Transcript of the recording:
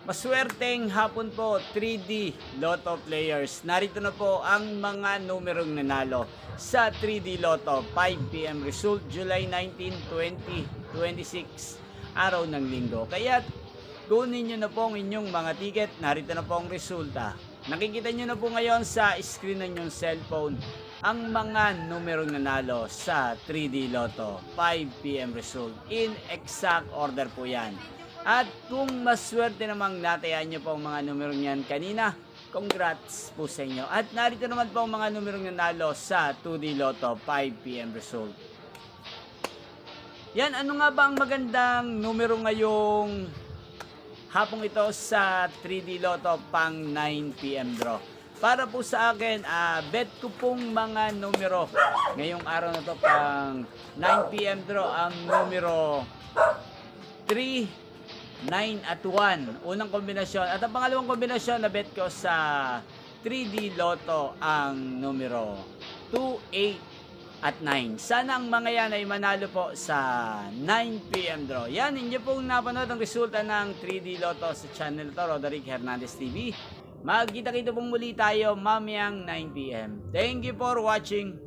Maswerteng hapon po 3D Lotto players. Narito na po ang mga numerong nanalo sa 3D Lotto 5 PM result July 19, 2026, araw ng linggo. Kaya kunin nyo na po ang inyong mga ticket. Narito na po ang resulta. Nakikita nyo na po ngayon sa screen ng inyong cellphone ang mga numerong nanalo sa 3D Lotto 5 PM result. In exact order po yan. At kung maswerte namang natayaan nyo po ang mga numerong yan kanina, congrats po sa inyo. At narito naman po ang mga numerong nanalo sa 2D Lotto 5 PM result. Yan, ano nga ba ang magandang numero ngayong hapong ito sa 3D Lotto pang 9 PM draw? Para po sa akin, bet ko pong mga numero ngayong araw na to pang 9 PM draw ang numero 3, 9 at 1, unang kombinasyon. At ang pangalawang kombinasyon na bet ko sa 3D Lotto ang numero 2, 8 at 9. Sana ang mga yan ay manalo po sa 9 PM draw. Yan, inyo pong napanood ang resulta ng 3D Lotto sa channel to, Roderick Hernandez TV. Magkita-kita pong muli tayo mamayang 9 PM. Thank you for watching.